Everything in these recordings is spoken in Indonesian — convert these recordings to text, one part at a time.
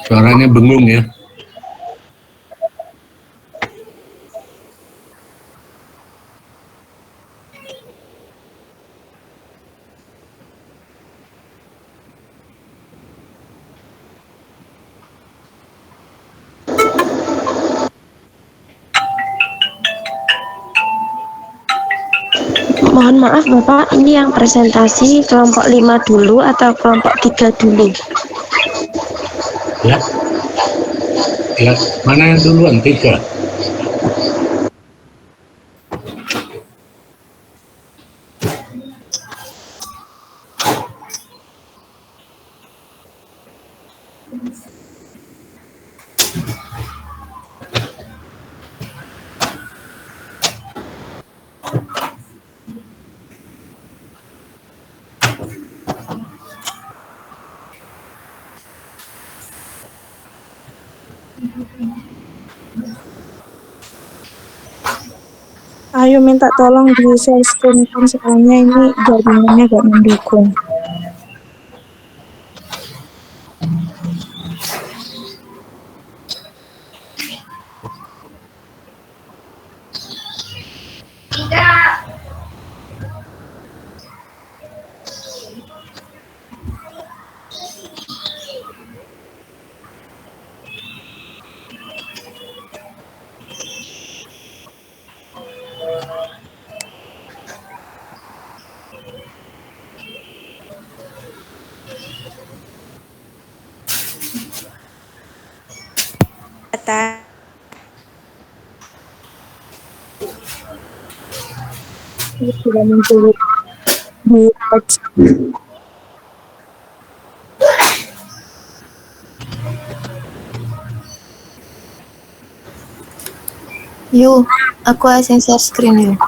Suaranya bengong ya. Mohon maaf Bapak, ini yang presentasi kelompok 5 dulu atau kelompok 3 dulu? Ya. Ya, mana yang duluan? 3. Ayo minta tolong di share screen kan, soalnya ini jaringannya gak mendukung. Sudah muncul di watch. Yuk, aku share screen yuk.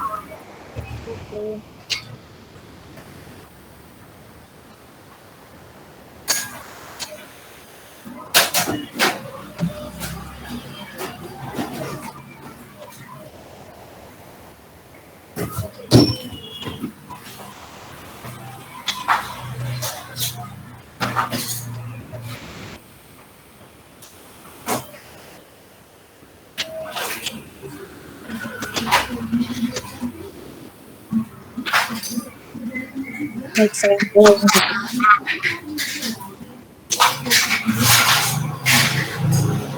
Baik, saya mulai.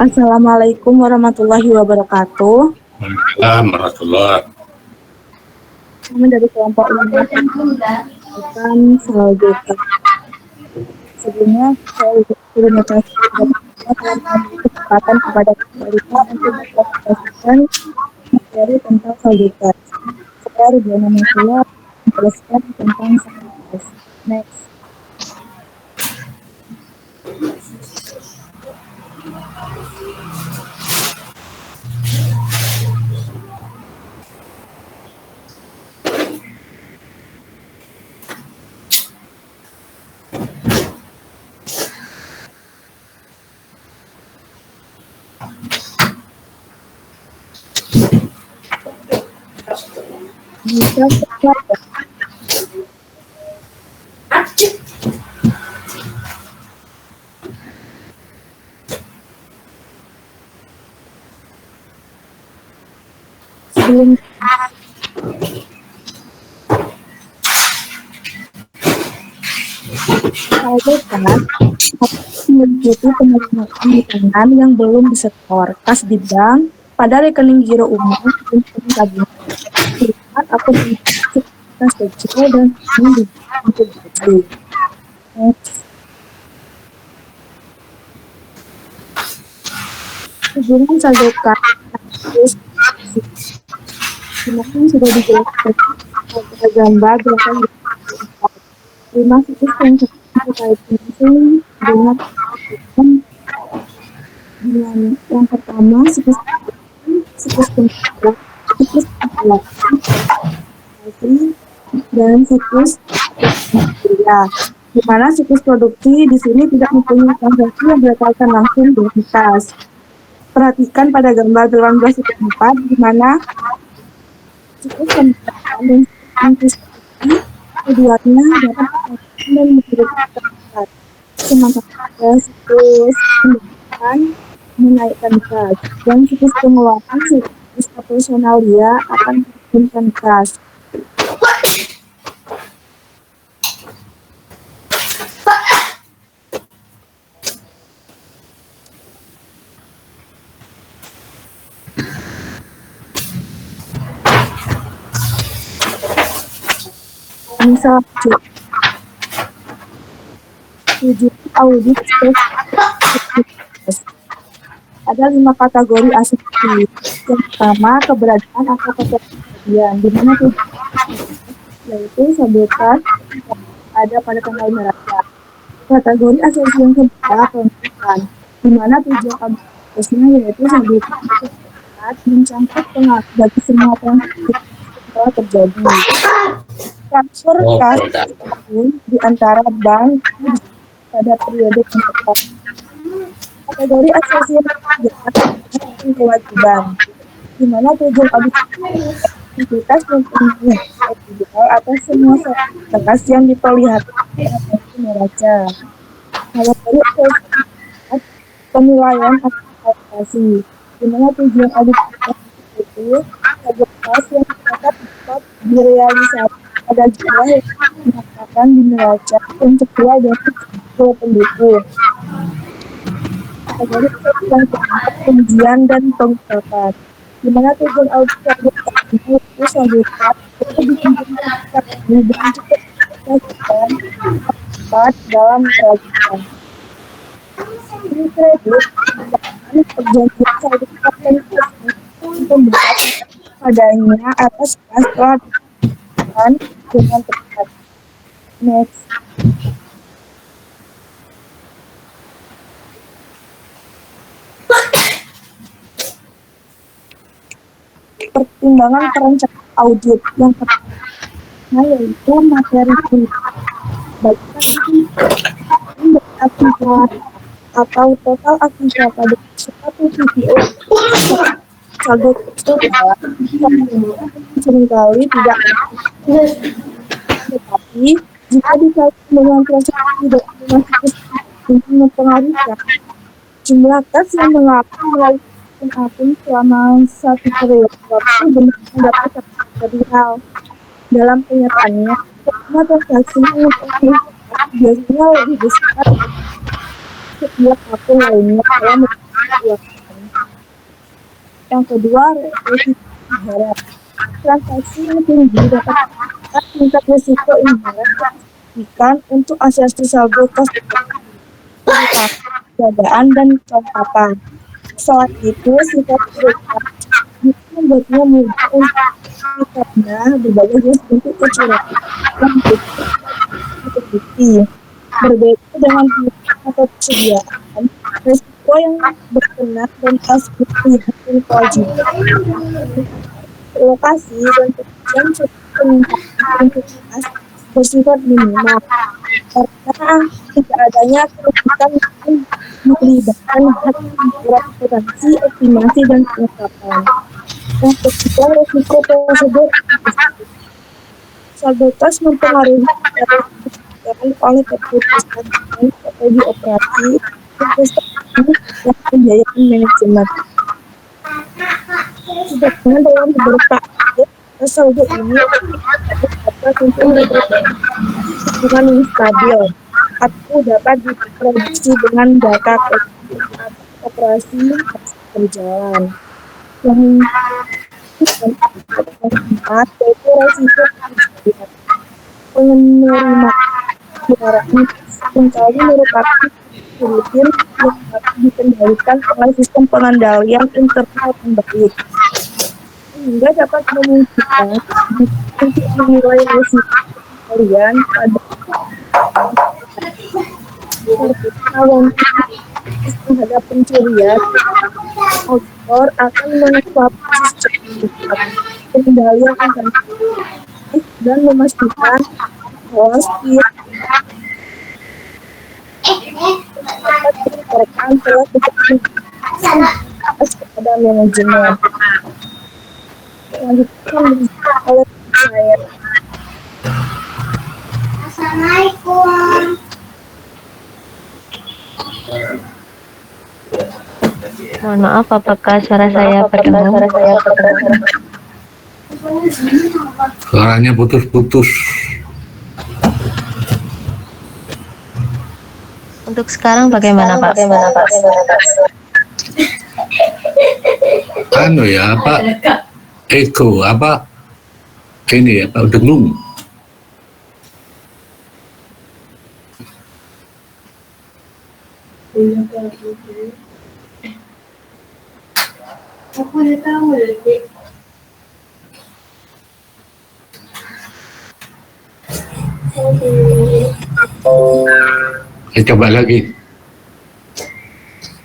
Assalamualaikum warahmatullahi wabarakatuh. Waalaikumsalam warahmatullahi. Kami dari kelompok 5 akan selanjutnya. Sebelumnya saya terima kasih kesempatan kepada kita untuk mempresentasikan materi tentang soliditas. Saya Rudiana Masya menjelaskan tentang soliditas. Next. Bisa berapa? Sebelum soliditas mengikuti penerimaan di tangan yang belum disetor kas di bank pada rekening giro umum dan rekening tabungan privat atau sekuritas kecil dan untuk gaji. Hubungan saldo kas semakin sudah dijelaskan pada gambar gerakan lima situs yang terkait dengan yang pertama situs pembuat, situs dan situs ya, di mana situs produksi di sini tidak mempunyai transaksi yang diletakkan langsung di kas. Perhatikan pada gambar 18.4 di mana situs pembuatan dan situs produksi Keduanya dapat mengamankan dan memberikan tempat. Semangat gas terus mendekat menaikkan gas dan siklus pengeluaran siklus operasional dia akan menurunkan gas. Misal 7 audit stres. Ada 5 kategori asumsi. Yang pertama, keberadaan atau kejadian, di mana yaitu sabotaj ada pada tanggal neraca. Kategori asumsi yang kedua, penentuan, di mana tujuan kasusnya yaitu sabotaj mencangkut pengaruh bagi semua transaksi yang telah terjadi. Transfer kas di antara bank pada periode yang tepat. Kategori asumsi yang ketiga, kewajiban, di mana tujuan aktivitas mempunyai individual atas semua sertifikat yang diperlihatkan oleh neraca. Kategori asumsi penilaian aplikasi, di mana tujuan aktivitas itu sertifikat yang dapat direalisasi pada jumlah yang dinyatakan di neraca yang sesuai dengan risiko pendukung. Kategori yang keempat, pengujian dan pengungkapan, di mana tujuan audit itu sabotaj itu ditunjukkan dan cukup dilakukan tepat dalam peraturan. Ini kredit dan perjanjian sertifikat untuk memberikan padanya atas kas telah dilakukan dengan tepat. Next. Pertimbangan perencanaan audit yang pertama yaitu materi akibat atau total akibat pada suatu video sagot itu seringkali tidak, tetapi jika dikaitkan dengan proses tidak untuk mempengaruhi jumlah kas yang mengaku melalui akun selama satu periode waktu benar-benar dapat terjadi hal. Dalam kenyataannya, semua transaksi yang biasanya lebih besar setiap akun lainnya dalam menentukan. Yang kedua, resiko inherent. Transaksi yang tinggi dapat tingkat risiko inherent signifikan untuk asumsi saldo kas keadaan dan kelengkapan. Saat itu, sifat berupa itu membuatnya mudah untuk karena berbagai jenis bentuk kecurangan yang terbukti. Berbeda dengan atau persediaan, risiko yang berkenaan dan aspek yang kewajiban, lokasi dan tujuan peningkatan kualitas bersifat minimal karena tidak adanya kerugian yang melibatkan potensi estimasi dan penetapan. Yang ketiga, risiko prosedur sabotaj mempengaruhi oleh keputusan strategi operasi, investasi, dan pembiayaan manajemen. Sedangkan dalam beberapa saldo ini dapat dengan yang stabil atau dapat diprediksi dengan data operasi berjalan. Yang keempat yaitu resiko penerima kendaraan mencari merupakan rutin yang dapat dikendalikan oleh sistem pengendalian internal yang baik sehingga dapat memungkinkan untuk menilai risiko kalian pada terhadap pencurian. Auditor akan mengevaluasi pengendalian intensif dan memastikan bahwa setiap rekan telah bekerja kepada manajemen. Selanjutnya oleh saya Mohon maaf, apakah suara saya terdengar? Suaranya putus-putus. Untuk sekarang bagaimana, Pak? Anu ya, apa? Eko, apa? Ini apa? Dengung. Saya coba lagi.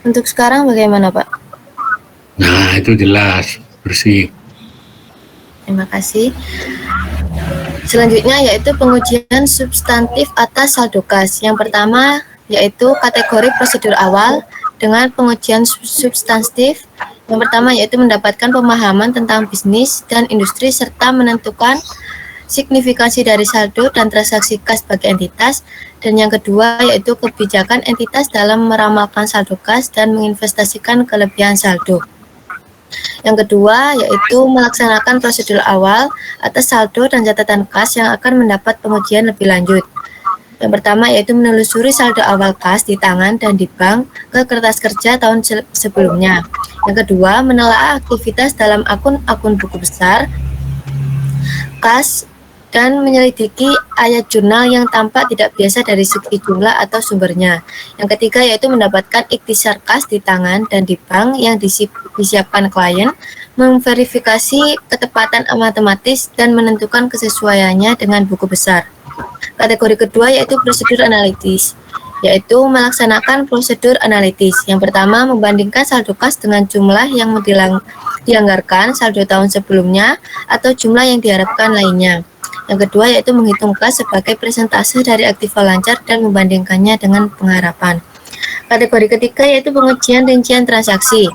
Untuk sekarang bagaimana, Pak? Nah, itu jelas, bersih. Terima kasih. Selanjutnya yaitu pengujian substantif atas saldo kas. Yang pertama yaitu kategori prosedur awal dengan pengujian substantif. Yang pertama yaitu mendapatkan pemahaman tentang bisnis dan industri serta menentukan signifikansi dari saldo dan transaksi kas bagi entitas. Dan yang kedua yaitu kebijakan entitas dalam meramalkan saldo kas dan menginvestasikan kelebihan saldo. Yang kedua yaitu melaksanakan prosedur awal atas saldo dan catatan kas yang akan mendapat pengujian lebih lanjut. Yang pertama yaitu menelusuri saldo awal kas di tangan dan di bank ke kertas kerja tahun sebelumnya. Yang kedua, menelaah aktivitas dalam akun-akun buku besar kas dan menyelidiki ayat jurnal yang tampak tidak biasa dari segi jumlah atau sumbernya. Yang ketiga yaitu mendapatkan ikhtisar kas di tangan dan di bank yang disiapkan klien, memverifikasi ketepatan matematis dan menentukan kesesuaiannya dengan buku besar. Kategori kedua yaitu prosedur analitis, yaitu melaksanakan prosedur analitis. Yang pertama, membandingkan saldo kas dengan jumlah yang dianggarkan saldo tahun sebelumnya atau jumlah yang diharapkan lainnya. Yang kedua yaitu menghitung kas sebagai persentase dari aktiva lancar dan membandingkannya dengan pengharapan. Kategori ketiga yaitu pengujian rincian transaksi,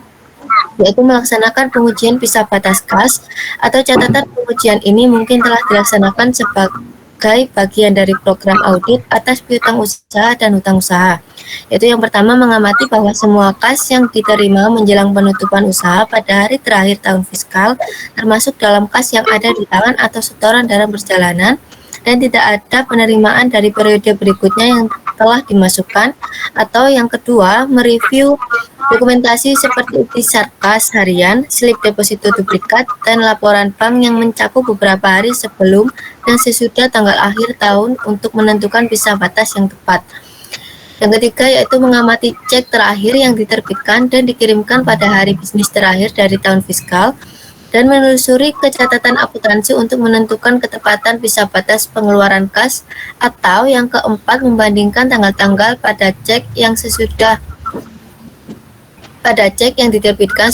yaitu melaksanakan pengujian pisah batas kas atau catatan pengujian ini mungkin telah dilaksanakan sebagai bagian dari program audit atas piutang usaha dan hutang usaha. Yaitu yang pertama mengamati bahwa semua kas yang diterima menjelang penutupan usaha pada hari terakhir tahun fiskal termasuk dalam kas yang ada di tangan atau setoran dalam perjalanan dan tidak ada penerimaan dari periode berikutnya yang telah dimasukkan. Atau yang kedua mereview dokumentasi seperti ikhtisar kas harian, slip deposito duplikat, dan laporan bank yang mencakup beberapa hari sebelum dan sesudah tanggal akhir tahun untuk menentukan pisah batas yang tepat. Yang ketiga yaitu mengamati cek terakhir yang diterbitkan dan dikirimkan pada hari bisnis terakhir dari tahun fiskal dan menelusuri kecatatan akuntansi untuk menentukan ketepatan pisah batas pengeluaran kas. Atau yang keempat membandingkan tanggal-tanggal pada cek yang diterbitkan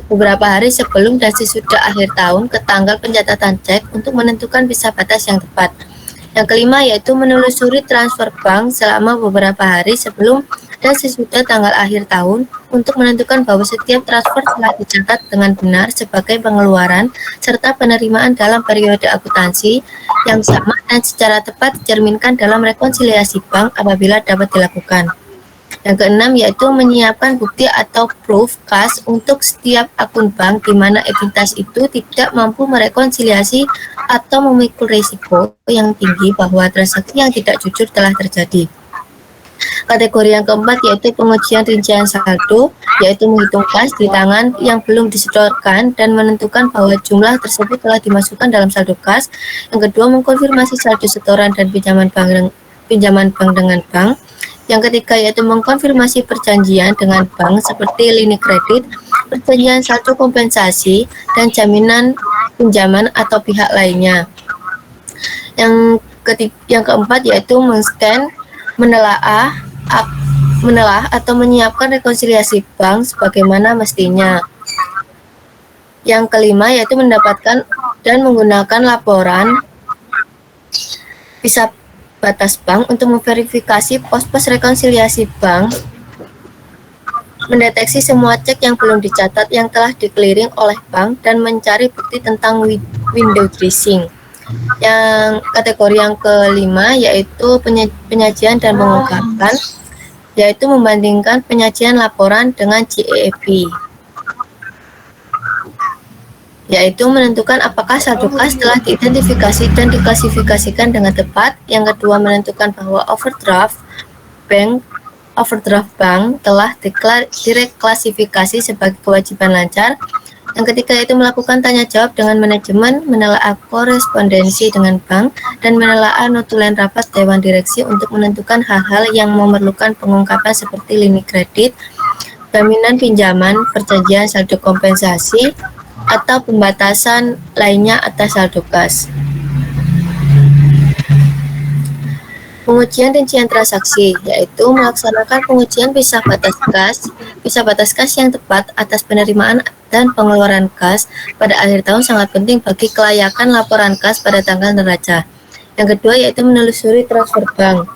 beberapa hari sebelum dan sesudah akhir tahun ke tanggal pencatatan cek untuk menentukan pisah batas yang tepat. Yang kelima yaitu menelusuri transfer bank selama beberapa hari sebelum dan sesudah tanggal akhir tahun untuk menentukan bahwa setiap transfer telah dicatat dengan benar sebagai pengeluaran serta penerimaan dalam periode akuntansi yang sama dan secara tepat dicerminkan dalam rekonsiliasi bank apabila dapat dilakukan. Yang keenam yaitu menyiapkan bukti atau proof kas untuk setiap akun bank di mana entitas itu tidak mampu merekonsiliasi atau memikul risiko yang tinggi bahwa transaksi yang tidak jujur telah terjadi. Kategori yang keempat yaitu pengujian rincian saldo, yaitu menghitung kas di tangan yang belum disetorkan dan menentukan bahwa jumlah tersebut telah dimasukkan dalam saldo kas. Yang kedua mengkonfirmasi saldo setoran dan pinjaman bank dengan bank. Yang ketiga yaitu mengkonfirmasi perjanjian dengan bank seperti lini kredit, perjanjian saldo kompensasi, dan jaminan pinjaman atau pihak lainnya. Yang keempat yaitu men-scan, menelaah atau menyiapkan rekonsiliasi bank sebagaimana mestinya. Yang kelima yaitu mendapatkan dan menggunakan laporan pisah batas bank untuk memverifikasi pos-pos rekonsiliasi bank, mendeteksi semua cek yang belum dicatat yang telah di-clearing oleh bank, dan mencari bukti tentang window dressing. Yang kategori yang kelima yaitu penyajian dan pengungkapan, yaitu membandingkan penyajian laporan dengan GAAP. yaitu menentukan apakah saldo kas telah diidentifikasi dan diklasifikasikan dengan tepat. Yang kedua, menentukan bahwa overdraft bank telah direklasifikasi sebagai kewajiban lancar. Yang ketiga, yaitu melakukan tanya jawab dengan manajemen, menelaah korespondensi dengan bank, dan menelaah notulen rapat Dewan Direksi untuk menentukan hal-hal yang memerlukan pengungkapan seperti limit kredit, jaminan pinjaman, perjanjian saldo kompensasi, atau pembatasan lainnya atas saldo kas. Pengujian rincian transaksi, yaitu melaksanakan pengujian pisah batas kas yang tepat atas penerimaan dan pengeluaran kas pada akhir tahun sangat penting bagi kelayakan laporan kas pada tanggal neraca. Yang kedua, yaitu menelusuri transfer bank,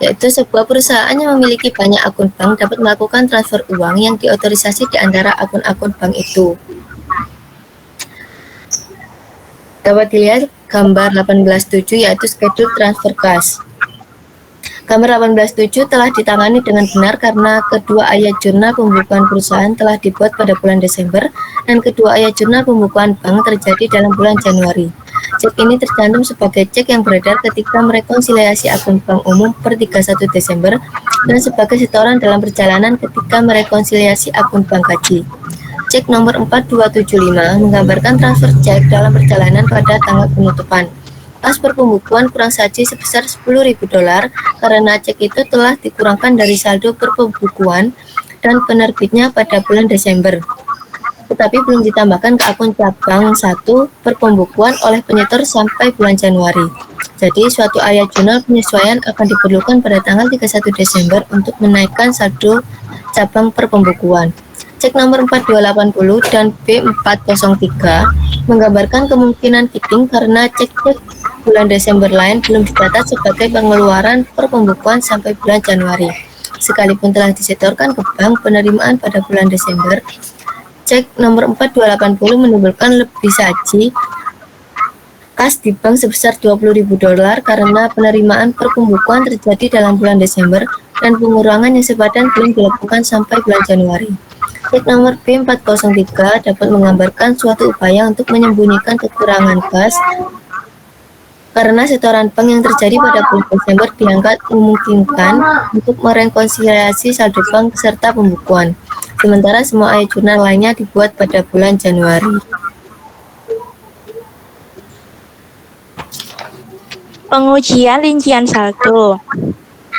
yaitu sebuah perusahaan yang memiliki banyak akun bank dapat melakukan transfer uang yang diotorisasi di antara akun-akun bank itu. Dapat dilihat gambar 18.7, yaitu schedule transfer kas. Gambar 18.7 telah ditangani dengan benar karena kedua ayat jurnal pembukuan perusahaan telah dibuat pada bulan Desember dan kedua ayat jurnal pembukuan bank terjadi dalam bulan Januari. Cek ini tercantum sebagai cek yang beredar ketika merekonsiliasi akun bank umum per 31 Desember dan sebagai setoran dalam perjalanan ketika merekonsiliasi akun bank gaji. Cek nomor 4275 menggambarkan transfer cek dalam perjalanan pada tanggal penutupan. Kas per pembukuan kurang saji sebesar $10.000 karena cek itu telah dikurangkan dari saldo per pembukuan dan penerbitnya pada bulan Desember, tetapi belum ditambahkan ke akun cabang 1 per pembukuan oleh penyetor sampai bulan Januari. Jadi, suatu ayat jurnal penyesuaian akan diperlukan pada tanggal 31 Desember untuk menaikkan saldo cabang per pembukuan. Cek nomor 4280 dan B403 menggambarkan kemungkinan fitting karena cek-cek bulan Desember lain belum dicatat sebagai pengeluaran per pembukuan sampai bulan Januari. Sekalipun telah disetorkan ke bank penerimaan pada bulan Desember, cek nomor 4280 menimbulkan lebih saji kas di bank sebesar $20.000 karena penerimaan per pembukuan terjadi dalam bulan Desember dan pengurangan yang sepadan belum dilakukan sampai bulan Januari. Cek nomor B403 dapat menggambarkan suatu upaya untuk menyembunyikan kekurangan kas karena setoran bank yang terjadi pada bulan Desember dianggap memungkinkan untuk merekonsiliasi saldo bank serta pembukuan, sementara semua ayat jurnal lainnya dibuat pada bulan Januari. Pengujian rincian saldo.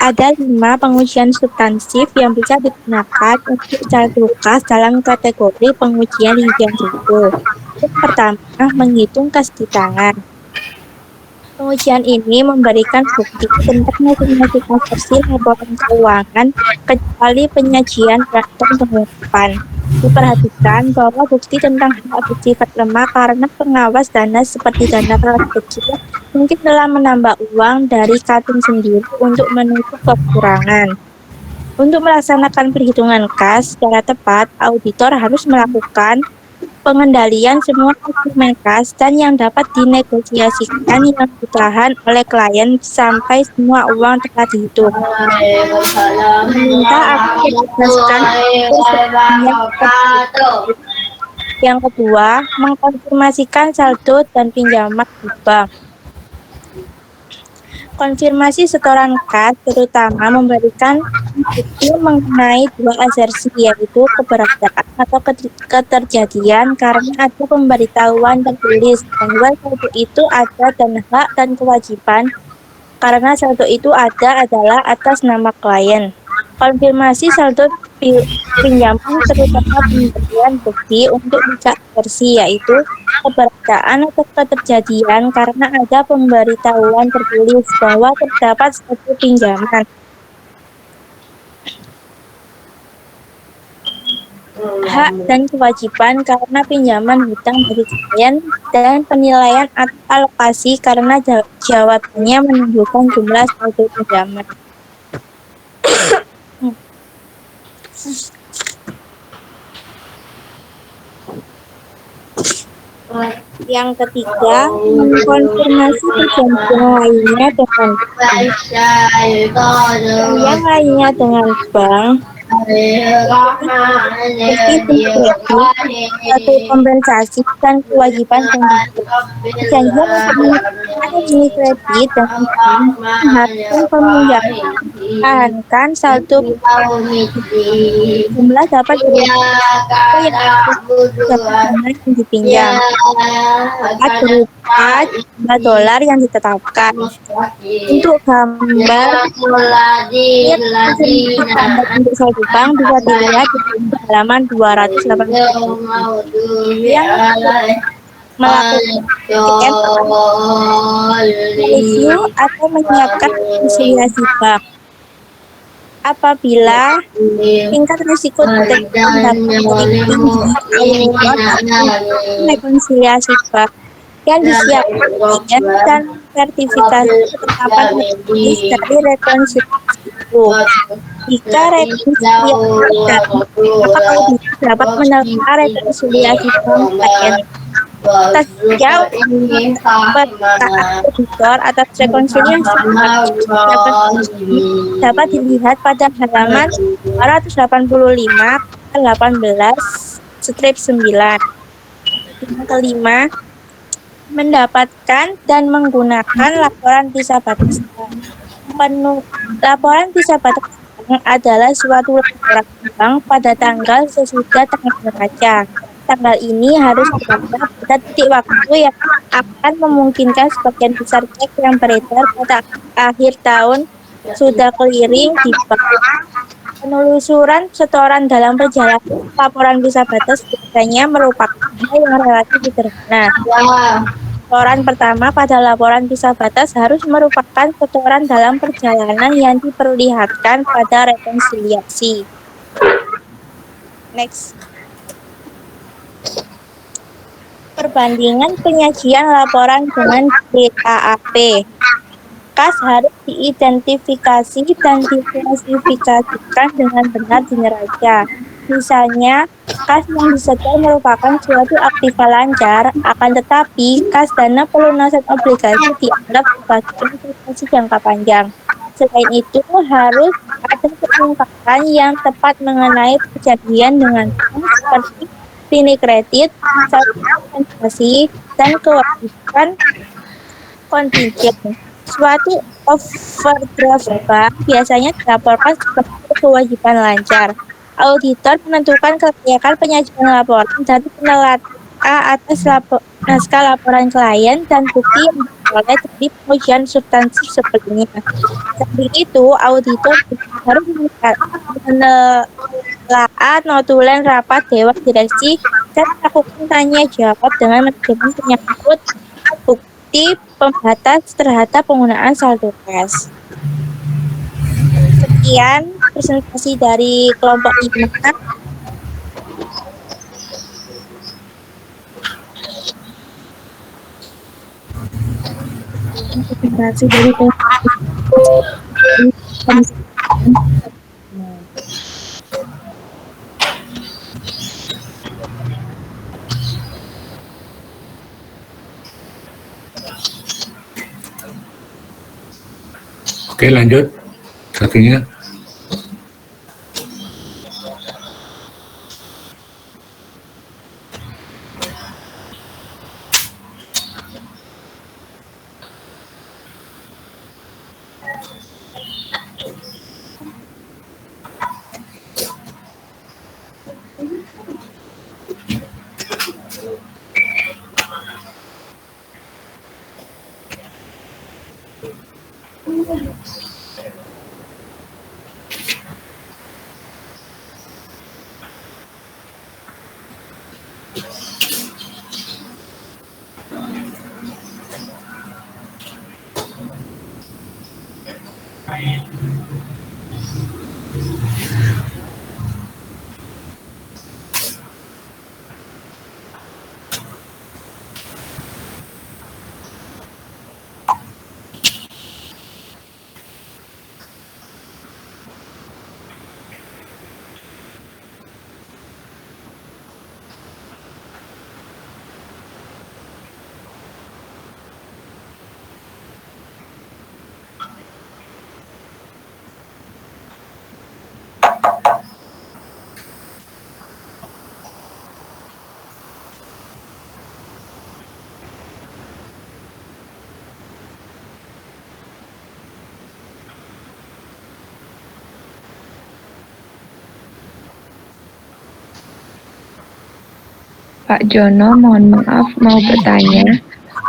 Ada 5 pengujian substansif yang bisa digunakan untuk saldo kas dalam kategori pengujian rincian saldo. Yang pertama, menghitung kas di tangan. Pengujian ini memberikan bukti tentang masing-masing versi laporan keuangan kecuali penyajian dan pengungkapan. Diperhatikan bahwa bukti tentang hak bersifat lemah karena pengawas dana seperti dana kelas kecil mungkin telah menambah uang dari kantung sendiri untuk menutup kekurangan. Untuk melaksanakan perhitungan kas secara tepat, auditor harus melakukan pengendalian semua instrumen kas dan yang dapat dinegosiasikan yang ditahan oleh klien sampai semua uang telah dihitung. Meminta akan menjelaskan yang kedua, mengkonfirmasikan saldo dan pinjaman di bank. Konfirmasi setoran kas terutama memberikan bukti mengenai 2 asersi, yaitu keberadaan atau keterjadian karena ada pemberitahuan tertulis bahwa saldo itu ada dan hak dan kewajiban karena saldo itu ada adalah atas nama klien. Konfirmasi saldo pinjaman terutama pemberian bukti untuk 3 asersi, yaitu keberadaan atau keterjadian karena ada pemberitahuan tertulis bahwa terdapat suatu pinjaman. Hak dan kewajiban karena pinjaman hutang dari klien dan penilaian alokasi karena jawabannya menunjukkan jumlah saldo pinjaman. Yang ketiga, mengkonfirmasi perjanjian lainnya dengan bank. suatu kompensasi dan kewajiban pembeli. Perjanjian untuk menyelesaikan mini kredit dan mengharuskan peminjam mempertahankan saldo jumlah dapat berupa yang dapat dana yang dipinjam dapat berupa jumlah dolar yang ditetapkan. Untuk gambar untuk saldo bank bisa dilihat di halaman 280 yang melakukan review atau menyiapkan konsolidasi bank. Apabila tingkat risiko deteksi dapat lebih tinggi, rekonsiliasi bank yang disiapkan dan sertifikasi ketetapan teknis dari rekonsiliasi itu. Jika rekonsiliasi maka auditor dapat menelpon rekonsiliasi bank lain. Sejauh auditor atas rekonsiliasi dapat dilihat pada halaman 285 18 strip 9. Yang kelima, mendapatkan dan menggunakan laporan visa batas bank. Laporan visa batas bank adalah suatu laporan bank pada tanggal sesudah tanggal neraca. Tanggal ini harus dibaca pada titik waktu yang akan memungkinkan sebagian besar cek yang beredar pada akhir tahun sudah clearing di bank. Penelusuran setoran dalam perjalanan laporan visa batas biasanya merupakan hal yang relatif sederhana. Laporan pertama pada laporan visa batas harus merupakan setoran dalam perjalanan yang diperlihatkan pada rekonsiliasi. Next. Perbandingan penyajian laporan dengan GAAP. Kas harus diidentifikasi dan diklasifikasikan dengan benar di neraca. Misalnya, kas yang disetor merupakan suatu aktiva lancar, akan tetapi kas dana pelunasan obligasi dianggap sebagai investasi jangka panjang. Selain itu, harus ada pengungkapan yang tepat mengenai perjanjian dengan bank seperti lini kredit, investasi, dan kewajiban kontingent. Suatu overdraft bank biasanya dilaporkan sebagai kewajiban lancar. Auditor menentukan kelayakan penyajian laporan dari penelitian atas naskah laporan klien dan bukti yang diperoleh dari pengujian substansi sebelumnya. Samping itu, auditor harus menelaah notulen rapat dewan direksi dan melakukan tanya jawab dengan manajemen penyangkut bukti pembatas terhadap penggunaan saldo kas. Sekian presentasi dari kelompok 5. Presentasi dari kelompok 5. Oke, lanjut. Satunya. Pak Jono, mohon maaf mau bertanya.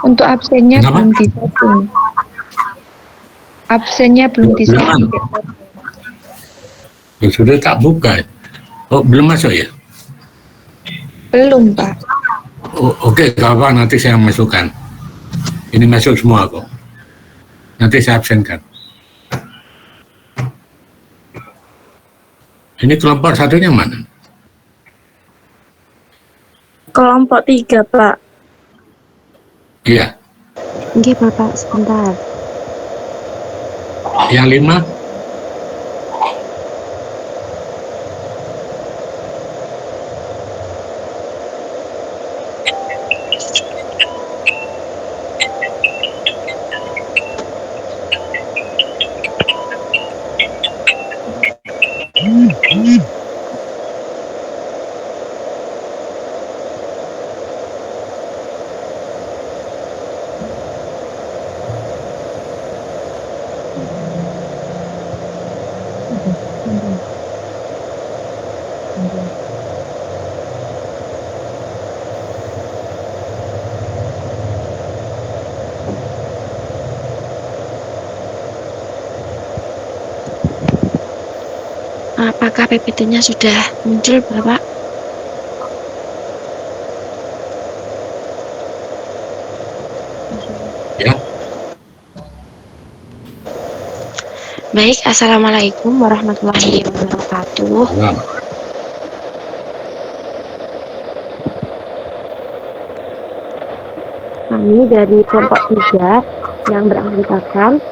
Untuk absennya Kenapa? belum disetting. Absennya belum Belum disetting. Sudah tak buka. Oh, belum masuk ya? Belum, Pak. Oh, oke, kawan, nanti saya masukkan. Ini masuk semua kok. Nanti saya absenkan. Ini kelompok satunya mana? Kelompok 3, Pak. Iya. Nggih, Bapak, sebentar. Yang 5? Apakah PPT-nya sudah muncul, Bapak? Ya. Baik, Assalamualaikum warahmatullahi wabarakatuh. Ya. Kami dari kelompok 3 yang beranggotakan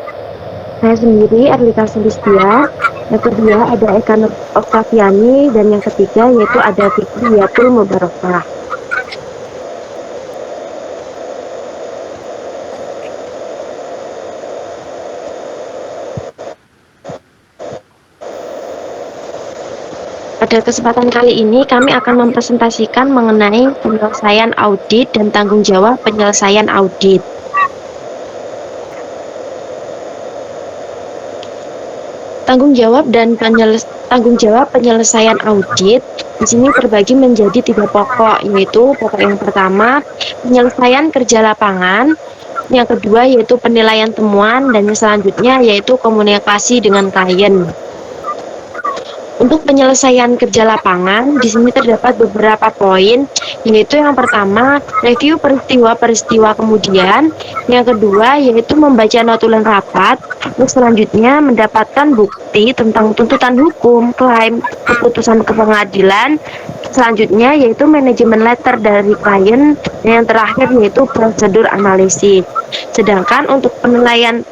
saya sendiri, Erlita Sulistia. Yang kedua ada Eka Nur Oktaviani, dan yang ketiga yaitu ada Fikriyatul Mubarakah. Pada kesempatan kali ini kami akan mempresentasikan mengenai penyelesaian audit dan tanggung jawab penyelesaian audit. Tanggung jawab penyelesaian audit di sini terbagi menjadi 3 pokok, yaitu pokok yang pertama penyelesaian kerja lapangan, yang kedua yaitu penilaian temuan, dan yang selanjutnya yaitu komunikasi dengan klien. Untuk penyelesaian kerja lapangan, di sini terdapat beberapa poin, yaitu yang pertama, review peristiwa-peristiwa kemudian, yang kedua, yaitu membaca notulen rapat, dan selanjutnya mendapatkan bukti tentang tuntutan hukum, klaim, keputusan ke pengadilan, selanjutnya yaitu manajemen letter dari klien, dan yang terakhir yaitu prosedur analisis. Sedangkan untuk penilaian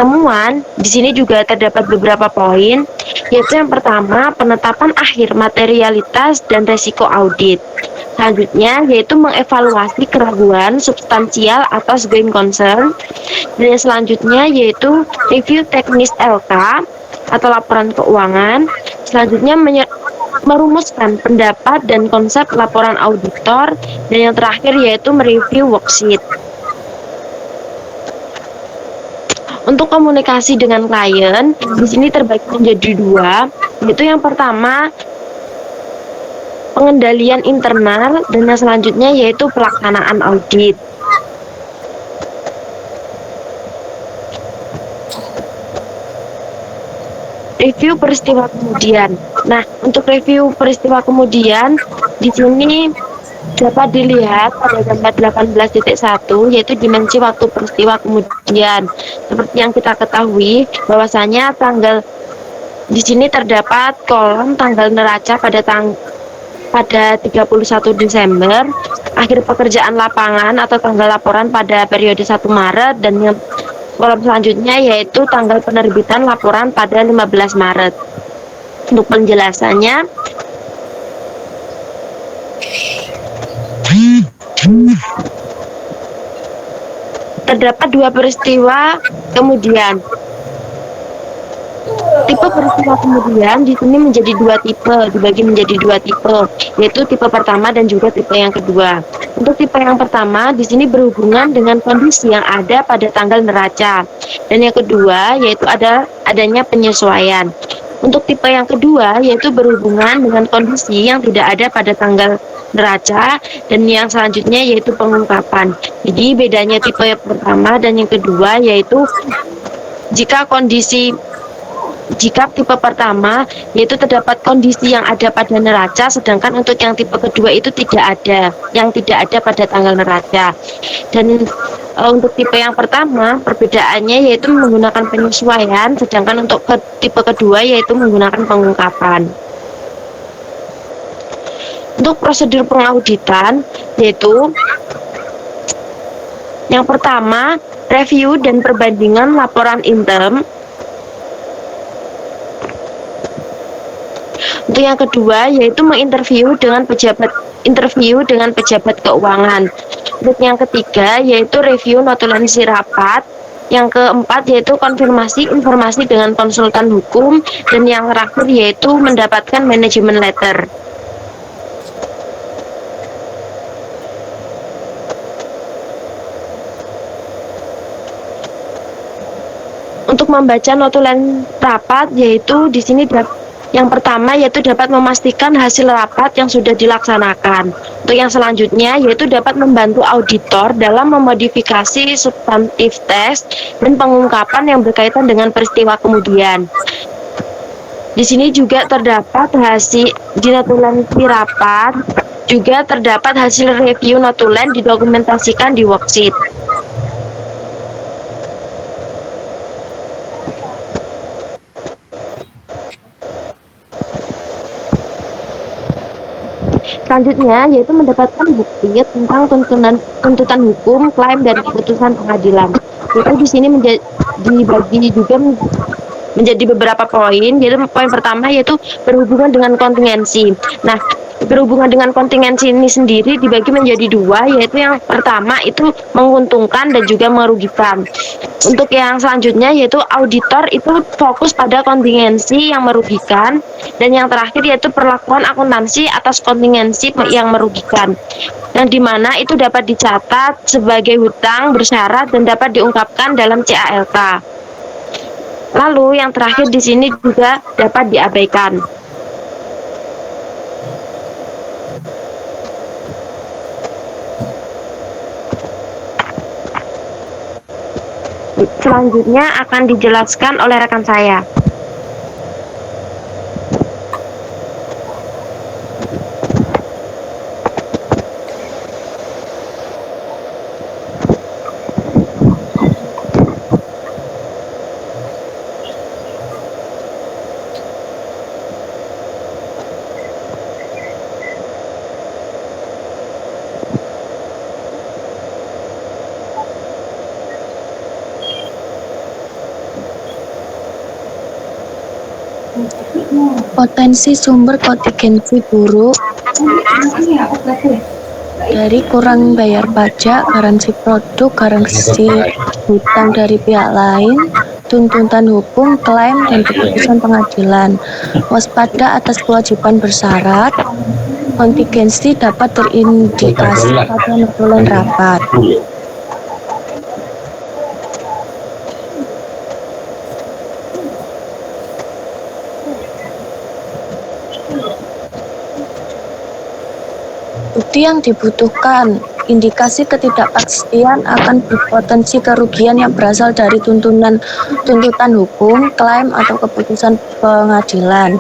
temuan, di sini juga terdapat beberapa poin, yaitu yang pertama, penetapan akhir materialitas dan resiko audit. Selanjutnya, yaitu mengevaluasi keraguan substansial atas going concern. Dan yang selanjutnya, yaitu review teknis LK atau laporan keuangan. Selanjutnya, merumuskan pendapat dan konsep laporan auditor. Dan yang terakhir, yaitu mereview worksheet. Untuk komunikasi dengan klien, di sini terbagi menjadi 2, yaitu yang pertama pengendalian internal, dan yang selanjutnya yaitu pelaksanaan audit. Review peristiwa kemudian. Nah, untuk review peristiwa kemudian, di sini dapat dilihat pada gambar 18.1, yaitu dimensi waktu peristiwa kemudian. Seperti yang kita ketahui, bahwasanya di sini terdapat kolom tanggal neraca pada 31 Desember, akhir pekerjaan lapangan atau tanggal laporan pada periode 1 Maret, dan yang kolom selanjutnya yaitu tanggal penerbitan laporan pada 15 Maret. Untuk penjelasannya, terdapat 2 peristiwa kemudian. Tipe peristiwa kemudian di sini menjadi 2 tipe, dibagi menjadi 2 tipe, yaitu tipe pertama dan juga tipe yang kedua. Untuk tipe yang pertama di sini berhubungan dengan kondisi yang ada pada tanggal neraca, dan yang kedua yaitu adanya penyesuaian. Untuk tipe yang kedua yaitu berhubungan dengan kondisi yang tidak ada pada tanggal neraca, dan yang selanjutnya yaitu pengungkapan. Jadi bedanya tipe yang pertama dan yang kedua yaitu jika tipe pertama yaitu terdapat kondisi yang ada pada neraca, sedangkan untuk yang tipe kedua itu tidak ada, yang tidak ada pada tanggal neraca. Dan untuk tipe yang pertama perbedaannya yaitu menggunakan penyesuaian, sedangkan untuk tipe kedua yaitu menggunakan pengungkapan. Untuk prosedur pengauditan yaitu yang pertama review dan perbandingan laporan intern. Untuk yang kedua yaitu menginterview dengan pejabat keuangan. Untuk yang ketiga yaitu review notulensi rapat. Yang keempat yaitu konfirmasi informasi dengan konsultan hukum, dan yang terakhir yaitu mendapatkan manajemen letter. Untuk membaca notulen rapat yaitu di sini yang pertama yaitu dapat memastikan hasil rapat yang sudah dilaksanakan. Untuk yang selanjutnya yaitu dapat membantu auditor dalam memodifikasi substantif teks dan pengungkapan yang berkaitan dengan peristiwa kemudian. Di sini juga terdapat hasil di notulensi rapat, juga terdapat hasil review notulen didokumentasikan di worksheet. Selanjutnya yaitu mendapatkan bukti tentang tuntutan hukum, klaim, dan keputusan pengadilan. Itu di sini dibagi juga menjadi beberapa poin. Yaitu poin pertama yaitu berhubungan dengan kontingensi. Nah, berhubungan dengan kontingensi ini sendiri dibagi menjadi dua, yaitu yang pertama itu menguntungkan dan juga merugikan. Untuk yang selanjutnya yaitu auditor itu fokus pada kontingensi yang merugikan, dan yang terakhir yaitu perlakuan akuntansi atas kontingensi yang merugikan, yang dimana itu dapat dicatat sebagai hutang bersyarat dan dapat diungkapkan dalam CALK. Lalu yang terakhir di sini juga dapat diabaikan. Selanjutnya akan dijelaskan oleh rekan saya. Potensi sumber kontingensi buruk dari kurang bayar pajak, garansi produk, garansi hutang dari pihak lain, tuntutan hukum, klaim, dan keputusan pengadilan. Waspada atas kewajiban bersyarat. Kontingensi dapat terindikasi pada notulen rapat. Bukti yang dibutuhkan, indikasi ketidakpastian akan berpotensi kerugian yang berasal dari tuntutan hukum, klaim, atau keputusan pengadilan,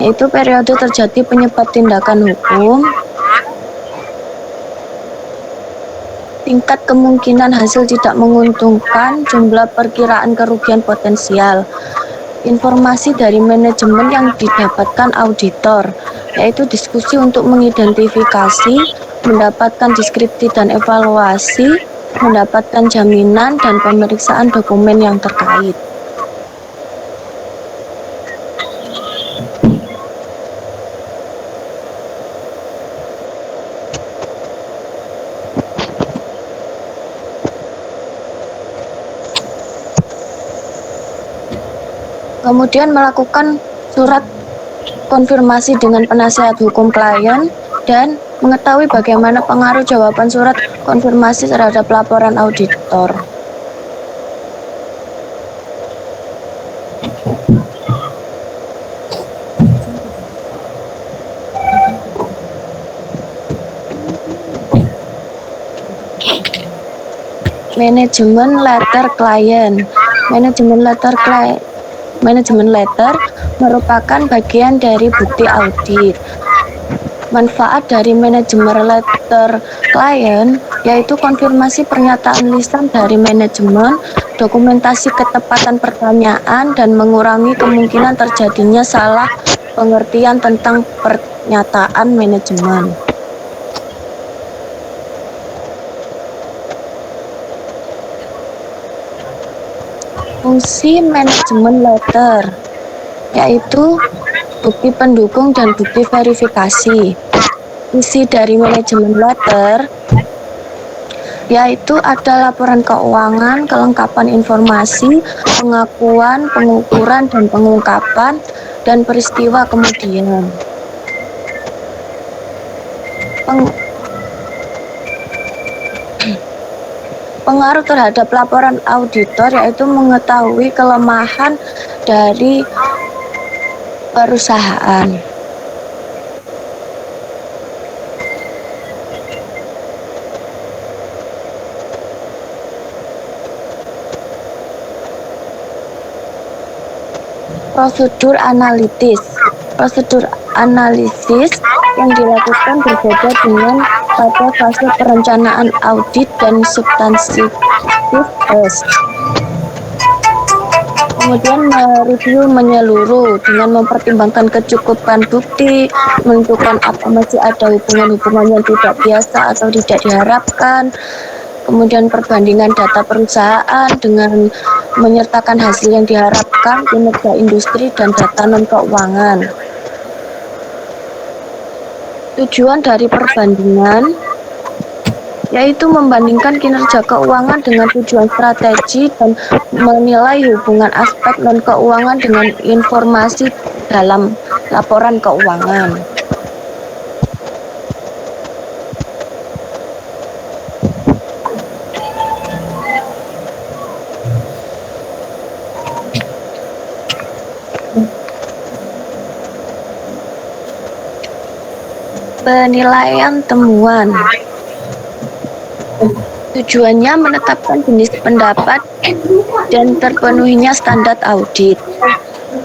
yaitu periode terjadi penyebab tindakan hukum, tingkat kemungkinan hasil tidak menguntungkan, jumlah perkiraan kerugian potensial, informasi dari manajemen yang didapatkan auditor, yaitu diskusi untuk mengidentifikasi, mendapatkan deskripsi dan evaluasi, mendapatkan jaminan, dan pemeriksaan dokumen yang terkait. Kemudian melakukan surat konfirmasi dengan penasihat hukum klien dan mengetahui bagaimana pengaruh jawaban surat konfirmasi terhadap laporan auditor. Manajemen letter klien. Manajemen letter merupakan bagian dari bukti audit. Manfaat dari manajemen letter klien yaitu konfirmasi pernyataan lisan dari manajemen, dokumentasi ketepatan pertanyaan, dan mengurangi kemungkinan terjadinya salah pengertian tentang pernyataan manajemen. Fungsi manajemen letter yaitu bukti pendukung dan bukti verifikasi. Isi dari manajemen letter yaitu ada laporan keuangan, kelengkapan informasi, pengakuan, pengukuran, dan pengungkapan, dan peristiwa kemudian. Pengaruh terhadap laporan auditor yaitu mengetahui kelemahan dari perusahaan. Prosedur analisis. Prosedur analisis yang dilakukan berbeda dengan pada fase perencanaan audit dan substantif test. Kemudian mereview menyeluruh dengan mempertimbangkan kecukupan bukti, menentukan apa masih ada hubungan-hubungan yang tidak biasa atau tidak diharapkan, kemudian perbandingan data perusahaan dengan menyertakan hasil yang diharapkan, kinerja industri, dan data non-keuangan. Tujuan dari perbandingan yaitu membandingkan kinerja keuangan dengan tujuan strategi dan menilai hubungan aspek non-keuangan dengan informasi dalam laporan keuangan. Penilaian temuan. Tujuannya menetapkan jenis pendapat dan terpenuhinya standar audit.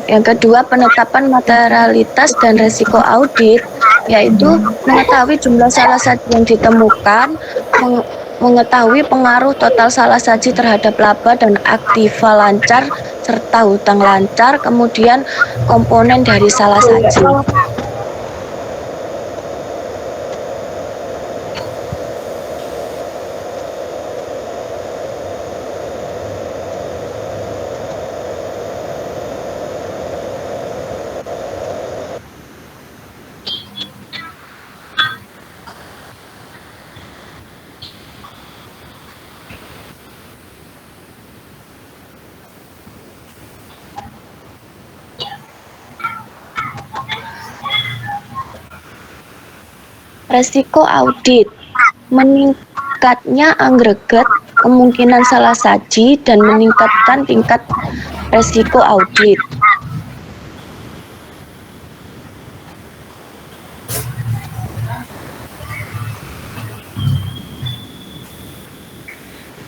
Yang kedua, penetapan materialitas dan resiko audit, yaitu mengetahui jumlah salah saji yang ditemukan, mengetahui pengaruh total salah saji terhadap laba dan aktiva lancar serta hutang lancar, kemudian komponen dari salah saji. Resiko audit, meningkatnya agregat kemungkinan salah saji dan meningkatkan tingkat resiko audit.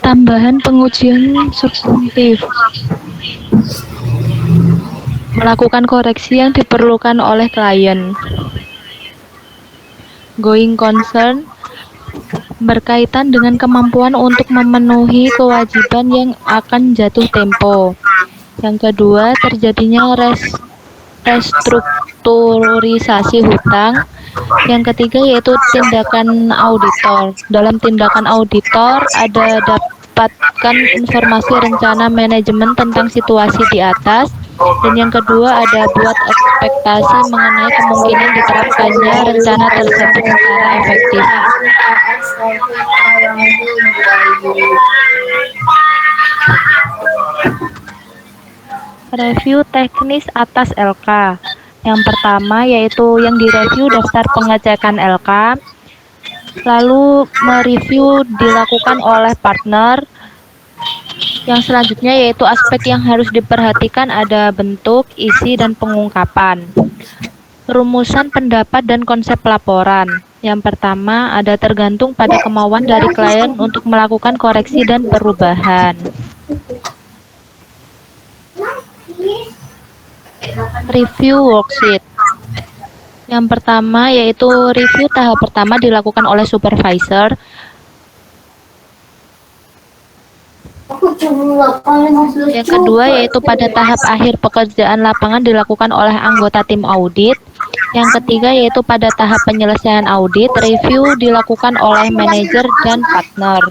Tambahan pengujian substantif. Melakukan koreksi yang diperlukan oleh klien. Going concern berkaitan dengan kemampuan untuk memenuhi kewajiban yang akan jatuh tempo. Yang kedua, terjadinya restrukturisasi hutang. Yang ketiga yaitu tindakan auditor. Dalam tindakan auditor ada dapatkan informasi rencana manajemen tentang situasi di atas. Dan yang kedua ada buat ekspektasi mengenai kemungkinan diterapkannya rencana tersebut secara efektif. Review teknis atas LK. Yang pertama yaitu yang direview daftar pengecekan LK, lalu mereview dilakukan oleh partner. Yang selanjutnya yaitu aspek yang harus diperhatikan ada bentuk, isi, dan pengungkapan. Rumusan pendapat dan konsep laporan. Yang pertama, ada tergantung pada kemauan dari klien untuk melakukan koreksi dan perubahan. Review worksheet. Yang pertama yaitu review tahap pertama dilakukan oleh supervisor. Yang kedua yaitu pada tahap akhir pekerjaan lapangan dilakukan oleh anggota tim audit. Yang ketiga yaitu pada tahap penyelesaian audit, review dilakukan oleh manajer dan partner.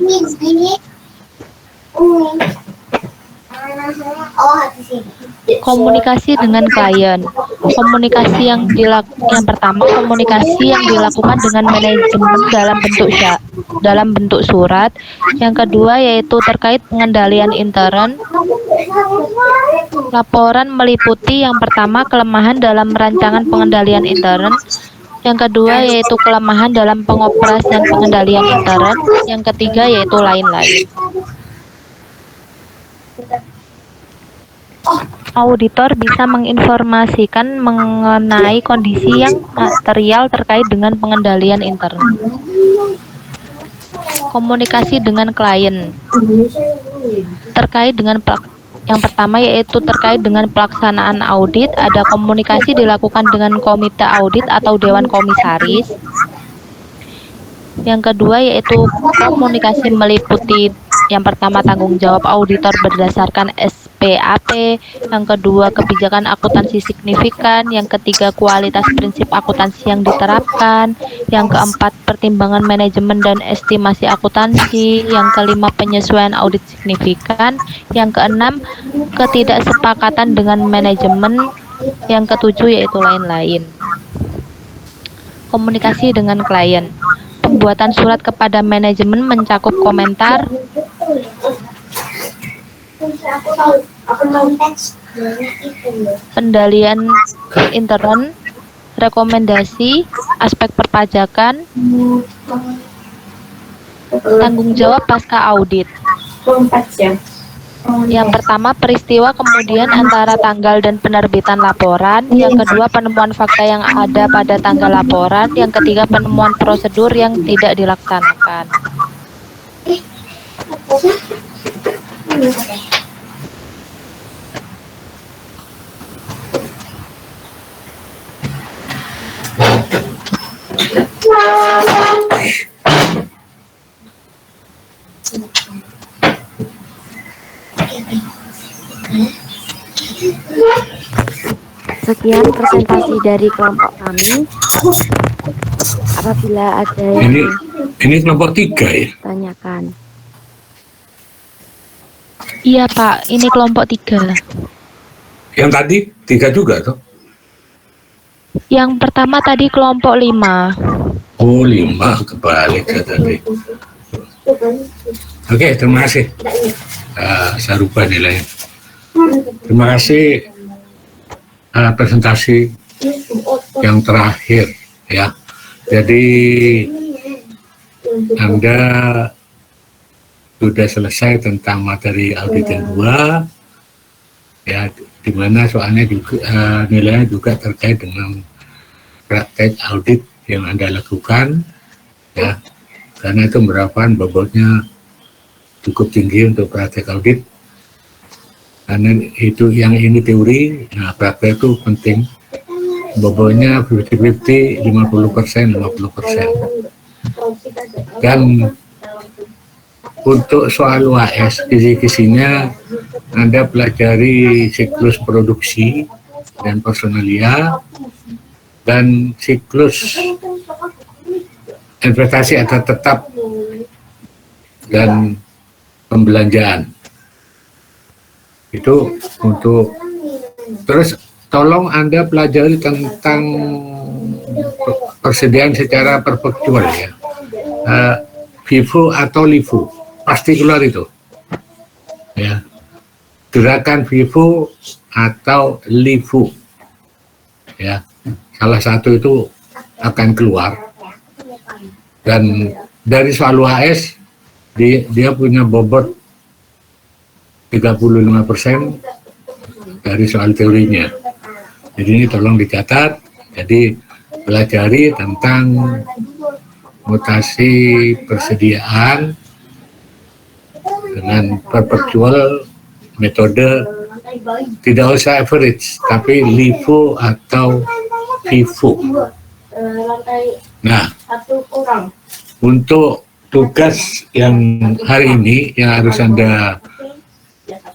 Komunikasi dengan klien. Komunikasi yang pertama, komunikasi yang dilakukan dengan manajemen dalam bentuk surat. Yang kedua yaitu terkait pengendalian intern. Laporan meliputi yang pertama kelemahan dalam rancangan pengendalian intern. Yang kedua yaitu kelemahan dalam pengoperasian pengendalian intern. Yang ketiga yaitu lain-lain. Auditor bisa menginformasikan mengenai kondisi yang material terkait dengan pengendalian intern. Komunikasi dengan klien. Terkait dengan yang pertama yaitu terkait dengan pelaksanaan audit, ada komunikasi dilakukan dengan komite audit atau dewan komisaris. Yang kedua yaitu komunikasi meliputi yang pertama tanggung jawab auditor berdasarkan SPAP, yang kedua kebijakan akuntansi signifikan, yang ketiga kualitas prinsip akuntansi yang diterapkan, yang keempat pertimbangan manajemen dan estimasi akuntansi, yang kelima penyesuaian audit signifikan, yang keenam ketidaksepakatan dengan manajemen, yang ketujuh yaitu lain-lain. Komunikasi dengan klien. Pembuatan surat kepada manajemen mencakup komentar, pendalian intern, rekomendasi, aspek perpajakan, tanggung jawab pasca audit. Yang pertama peristiwa, kemudian antara tanggal dan penerbitan laporan. Yang kedua penemuan fakta yang ada pada tanggal laporan. Yang ketiga penemuan prosedur yang tidak dilaksanakan. Sekian presentasi dari kelompok kami. Apabila ada yang Ini kelompok 3 ya? tanyakan. Iya Pak, ini kelompok 3. Yang tadi 3 juga tuh? Yang pertama tadi kelompok 5. Oh 5, kebalik ya tadi. Oke, terima kasih. Saya rubah nilainya. Terima kasih presentasi yang terakhir ya. Jadi Anda sudah selesai tentang materi audit yang 2 ya, di mana soalnya juga nilainya juga terkait dengan praktek audit yang Anda lakukan ya, karena itu merupakan bobotnya cukup tinggi untuk praktek audit. Karena itu yang ini teori, nah praktek itu penting. Bobotnya 50-50, 50%, 50%. Dan untuk soal UAS, kisi-kisinya Anda pelajari siklus produksi dan personalia dan siklus investasi atau tetap dan pembelanjaan. Itu untuk, terus tolong Anda pelajari tentang persediaan secara perpektual ya, FIFO atau LIFO pasti keluar itu ya, gerakan FIFO atau LIFO ya, salah satu itu akan keluar. Dan dari soal UAS dia punya bobot 35% dari soal teorinya. Jadi ini tolong dicatat. Jadi pelajari tentang mutasi persediaan dengan perpetual metode tidak usah average tapi LIFO atau FIFO. Nah, untuk tugas yang hari ini yang harus Anda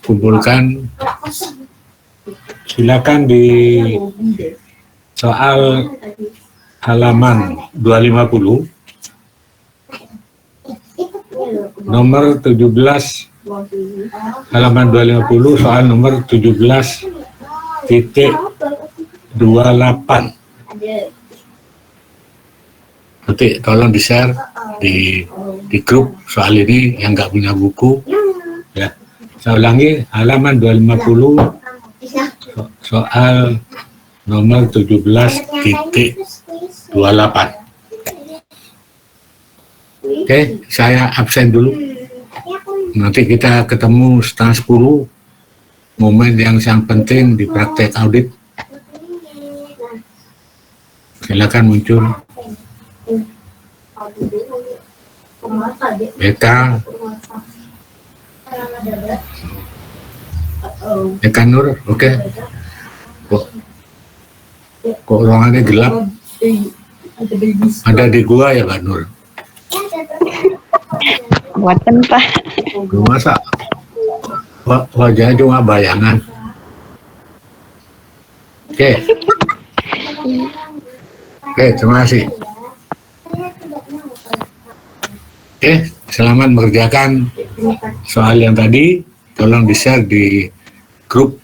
kumpulkan, silakan di soal halaman 250 nomor 17, halaman 250 soal nomor 17.28. Nanti tolong di-share di grup soal ini yang nggak punya buku ya. Saya ulangi, halaman 250 soal nomor 17.28. Oke, saya absen dulu. Nanti kita ketemu setengah 10, momen yang sangat penting di praktek audit. Silakan muncul. Eka Nur, oke. Kok ruangannya gelap? Ada di gua ya Kak Nur? Buatan Pak. Masa wajahnya cuma bayangan. Oke, terima kasih. Oke, selamat mengerjakan soal yang tadi. Tolong di-share di grup.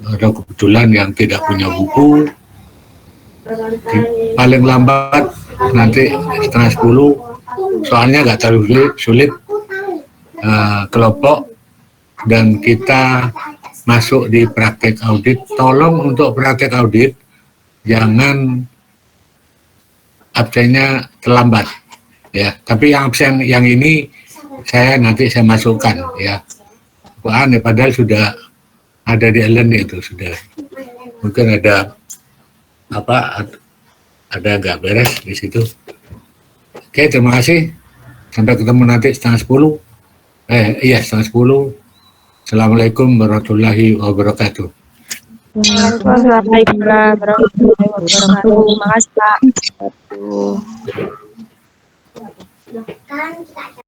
Ada kebetulan yang tidak punya buku, paling lambat nanti setengah 10. Soalnya nggak terlalu sulit, kelompok, dan kita masuk di praktek audit. Tolong untuk praktek audit jangan absennya terlambat ya, tapi yang absen yang ini saya masukkan ya. Aneh, padahal sudah ada di LN itu sudah, mungkin ada nggak beres di situ. Oke, terima kasih. Sampai ketemu nanti setengah 10. Setengah 10. Assalamualaikum warahmatullahi wabarakatuh. Waalaikumsalam warahmatullahi wabarakatuh. Terima kasih Pak.